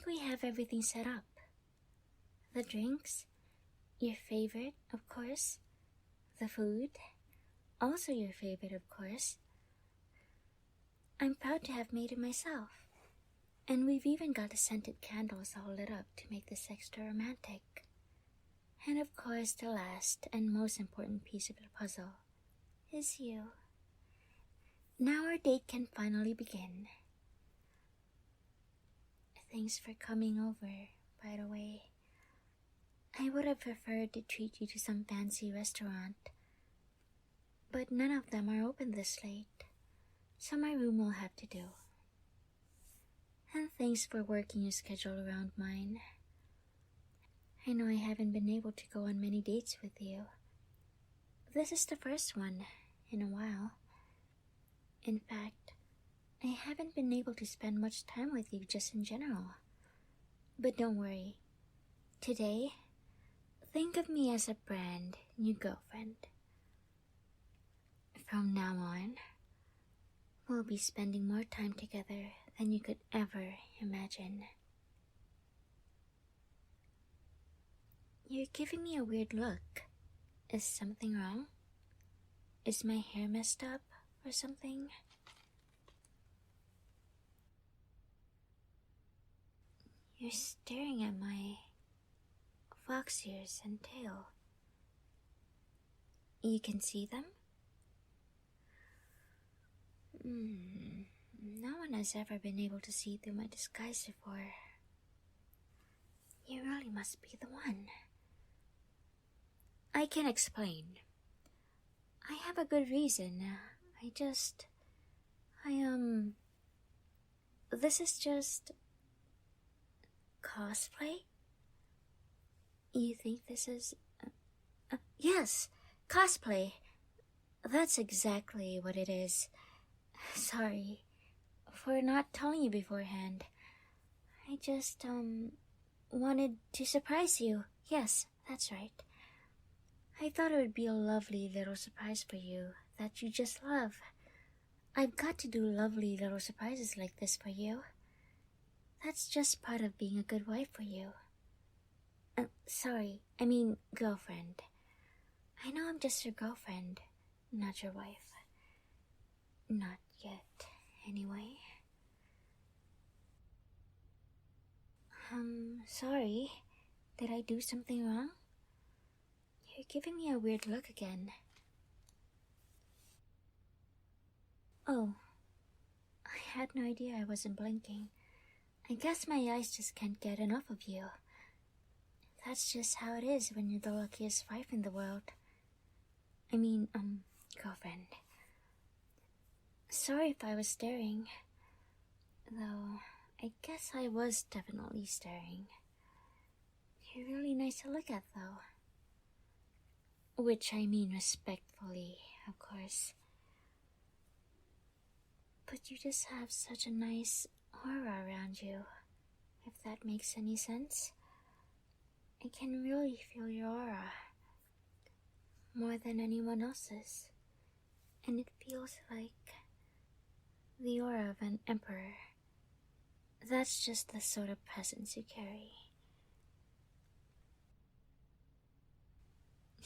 we have everything set up. The drinks, your favorite, of course. The food, also your favorite, of course. I'm proud to have made it myself. And we've even got the scented candles all lit up to make this extra romantic. And of course, the last and most important piece of the puzzle is you. Now our date can finally begin. Thanks for coming over, by the way. I would have preferred to treat you to some fancy restaurant, but none of them are open this late, so my room will have to do. And thanks for working your schedule around mine. I know I haven't been able to go on many dates with you. This is the first one in a while. In fact, I haven't been able to spend much time with you just in general. But don't worry. Today, think of me as a brand new girlfriend. From now on, we'll be spending more time together than you could ever imagine. You're giving me a weird look. Is something wrong? Is my hair messed up or something? You're staring at my fox ears and tail. You can see them? No one has ever been able to see through my disguise before. You really must be the one. I can explain. I have a good reason. This is just cosplay? You think this is... yes, cosplay. That's exactly what it is. Sorry for not telling you beforehand. I just, wanted to surprise you. Yes, that's right. I thought it would be a lovely little surprise for you that you just love. I've got to do lovely little surprises like this for you. That's just part of being a good wife for you. Girlfriend. I know I'm just your girlfriend, not your wife. Not yet, anyway. Sorry. Did I do something wrong? You're giving me a weird look again. Oh, I had no idea I wasn't blinking. I guess my eyes just can't get enough of you. That's just how it is when you're the luckiest wife in the world. Girlfriend. Sorry if I was staring. Though, I guess I was definitely staring. You're really nice to look at, though. Which I mean respectfully, of course. But you just have such a nice aura around you, if that makes any sense. I can really feel your aura, more than anyone else's, and it feels like the aura of an emperor. That's just the sort of presence you carry.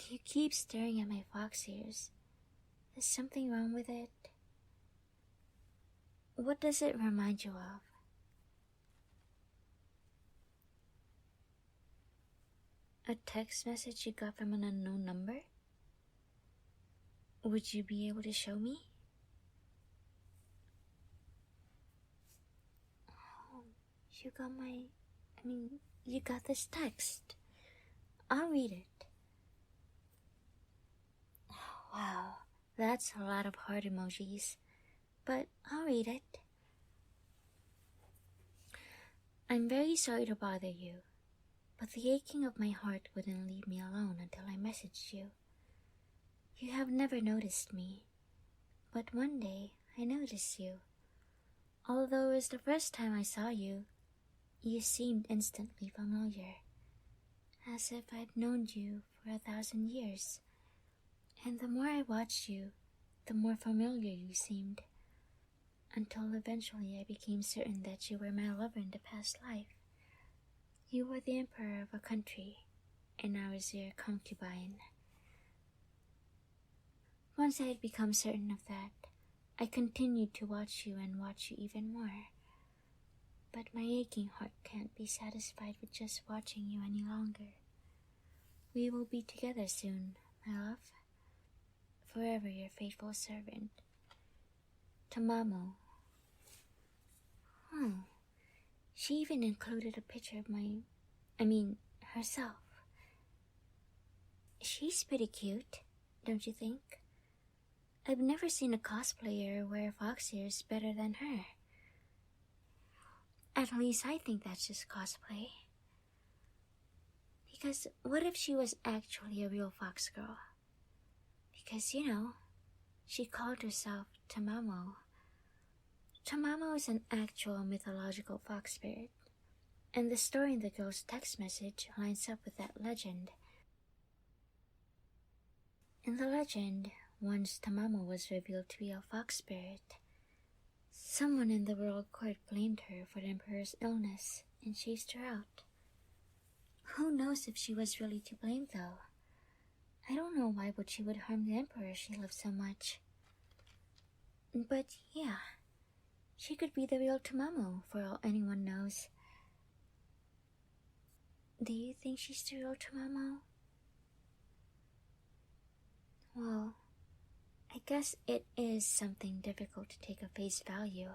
You keep staring at my fox ears. Is something wrong with it? What does it remind you of? A text message you got from an unknown number? Would you be able to show me? Oh, you got this text. I'll read it. Wow, that's a lot of heart emojis, but I'll read it. I'm very sorry to bother you, but the aching of my heart wouldn't leave me alone until I messaged you. You have never noticed me, but one day I noticed you. Although it was the first time I saw you, you seemed instantly familiar, as if I'd known you for 1,000 years. And the more I watched you, the more familiar you seemed, until eventually I became certain that you were my lover in the past life. You were the emperor of a country, and I was your concubine. Once I had become certain of that, I continued to watch you and watch you even more. But my aching heart can't be satisfied with just watching you any longer. We will be together soon, my love. Forever your faithful servant, Tamamo. Oh, she even included a picture of herself. She's pretty cute, don't you think? I've never seen a cosplayer wear fox ears better than her. At least I think that's just cosplay. Because what if she was actually a real fox girl? Because, she called herself Tamamo. Tamamo is an actual mythological fox spirit, and the story in the girl's text message lines up with that legend. In the legend, once Tamamo was revealed to be a fox spirit, someone in the royal court blamed her for the emperor's illness and chased her out. Who knows if she was really to blame, though? I don't know why she would harm the emperor she loved so much. But yeah, she could be the real Tamamo for all anyone knows. Do you think she's the real Tamamo? Well, I guess it is something difficult to take at face value.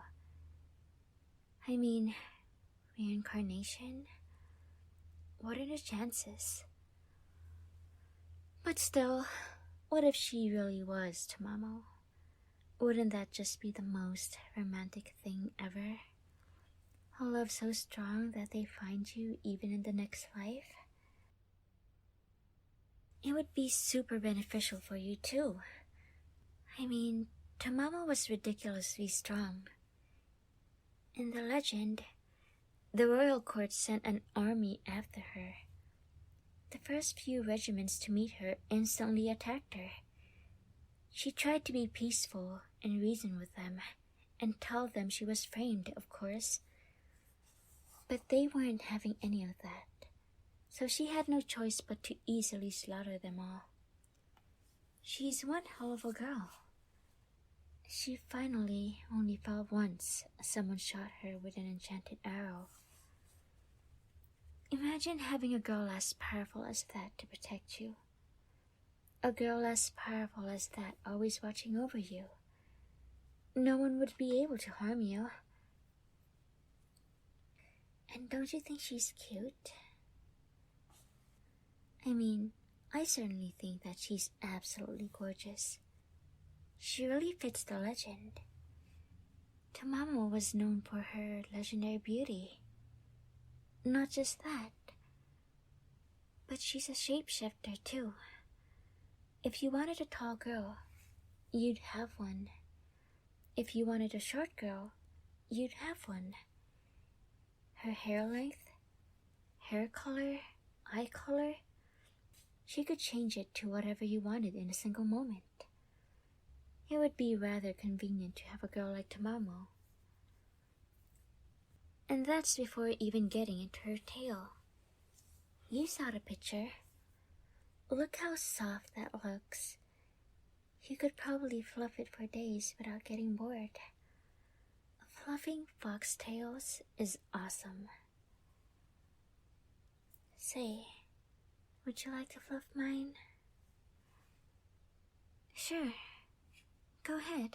I mean, reincarnation? What are the chances? But still, what if she really was Tamamo? Wouldn't that just be the most romantic thing ever? A love so strong that they find you even in the next life? It would be super beneficial for you too. I mean, Tamamo was ridiculously strong. In the legend, the royal court sent an army after her. The first few regiments to meet her instantly attacked her. She tried to be peaceful and reason with them, and tell them she was framed, of course. But they weren't having any of that, so she had no choice but to easily slaughter them all. She's one hell of a girl. She finally only fell once as someone shot her with an enchanted arrow. Imagine having a girl as powerful as that to protect you. A girl as powerful as that always watching over you. No one would be able to harm you. And don't you think she's cute? I mean, I certainly think that she's absolutely gorgeous. She really fits the legend. Tamamo was known for her legendary beauty. Not just that, but she's a shapeshifter too. If you wanted a tall girl, you'd have one. If you wanted a short girl, you'd have one. Her hair length, hair color, eye color, she could change it to whatever you wanted in a single moment. It would be rather convenient to have a girl like Tamamo. And that's before even getting into her tail. You saw the picture. Look how soft that looks. You could probably fluff it for days without getting bored. Fluffing foxtails is awesome. Say, would you like to fluff mine? Sure. Go ahead.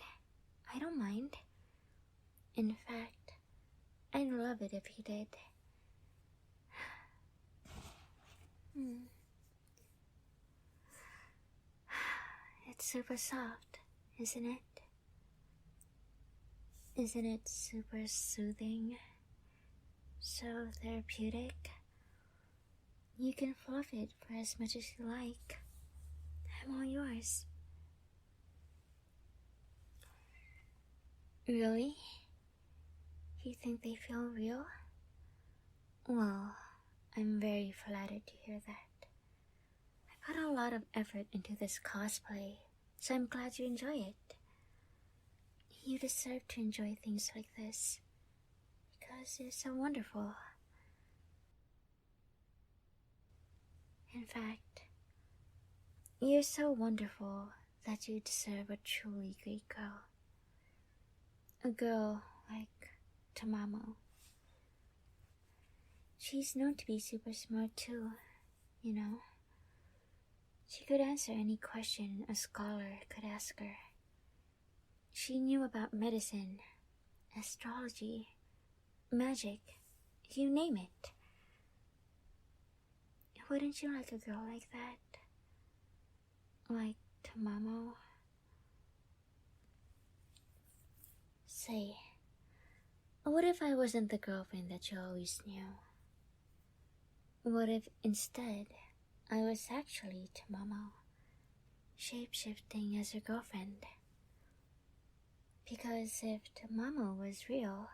I don't mind. In fact, I'd love it if you did. It's super soft, isn't it? Isn't it super soothing? So therapeutic? You can fluff it for as much as you like. I'm all yours. Really? You think they feel real? Well, I'm very flattered to hear that. I put a lot of effort into this cosplay, so I'm glad you enjoy it. You deserve to enjoy things like this, because they're so wonderful. In fact, you're so wonderful that you deserve a truly great girl. A girl like Tamamo. She's known to be super smart too, you know. She could answer any question a scholar could ask her. She knew about medicine, astrology, magic, you name it. Wouldn't you like a girl like that? Like Tamamo? Say, what if I wasn't the girlfriend that you always knew? What if instead I was actually Tamamo, shape-shifting as your girlfriend? Because if Tamamo was real,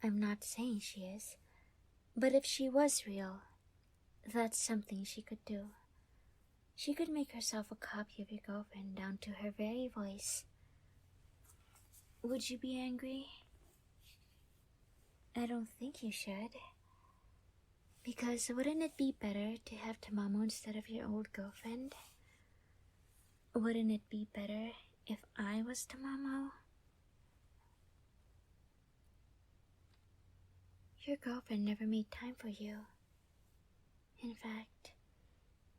I'm not saying she is, but if she was real, that's something she could do. She could make herself a copy of your girlfriend down to her very voice. Would you be angry? I don't think you should. Because wouldn't it be better to have Tamamo instead of your old girlfriend? Wouldn't it be better if I was Tamamo? Your girlfriend never made time for you. In fact,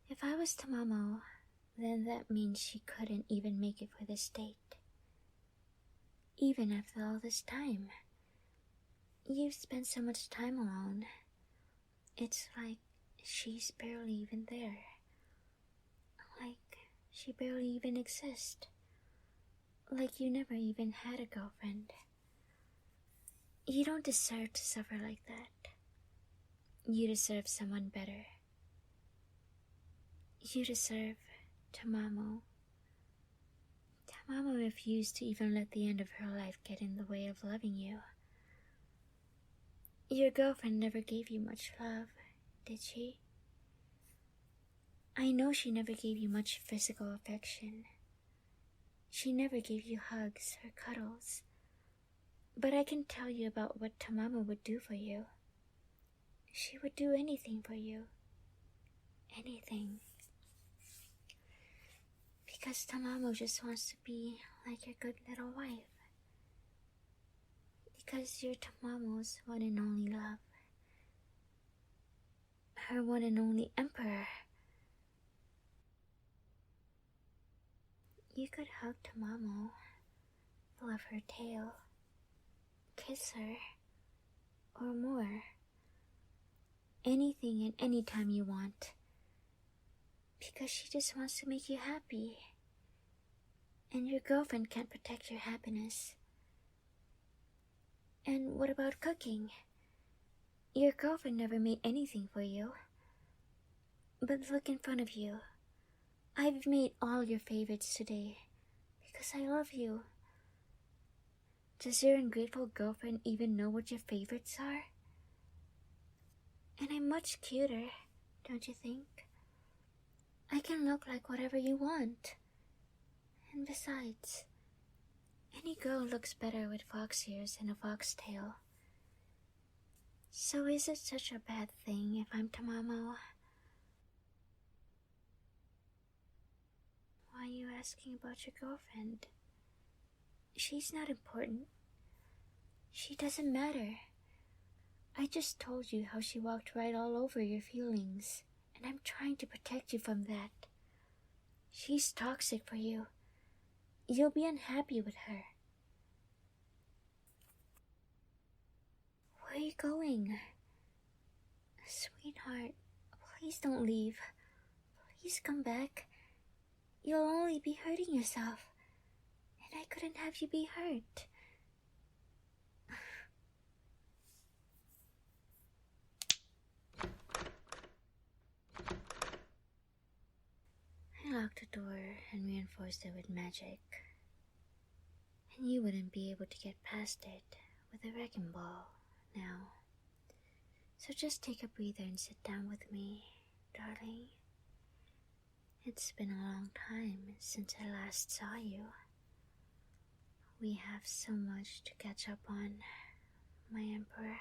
if I was Tamamo, then that means she couldn't even make it for this date. Even after all this time. You've spent so much time alone. It's like she's barely even there. Like she barely even exists. Like you never even had a girlfriend. You don't deserve to suffer like that. You deserve someone better. You deserve Tamamo. Tamamo refused to even let the end of her life get in the way of loving you. Your girlfriend never gave you much love, did she? I know she never gave you much physical affection. She never gave you hugs or cuddles. But I can tell you about what Tamamo would do for you. She would do anything for you. Anything. Because Tamamo just wants to be like your good little wife. Because you're Tamamo's one and only love. Her one and only emperor. You could hug Tamamo, love her tail, kiss her, or more. Anything and anytime you want. Because she just wants to make you happy. And your girlfriend can't protect your happiness. And what about cooking? Your girlfriend never made anything for you. But look in front of you. I've made all your favorites today. Because I love you. Does your ungrateful girlfriend even know what your favorites are? And I'm much cuter, don't you think? I can look like whatever you want. And besides, any girl looks better with fox ears and a foxtail. So is it such a bad thing if I'm Tamamo? Why are you asking about your girlfriend? She's not important. She doesn't matter. I just told you how she walked right all over your feelings, and I'm trying to protect you from that. She's toxic for you. You'll be unhappy with her. Where are you going? Sweetheart, please don't leave. Please come back. You'll only be hurting yourself, and I couldn't have you be hurt. I locked the door and reinforced it with magic. And you wouldn't be able to get past it with a wrecking ball now. So just take a breather and sit down with me, darling. It's been a long time since I last saw you. We have so much to catch up on, my emperor.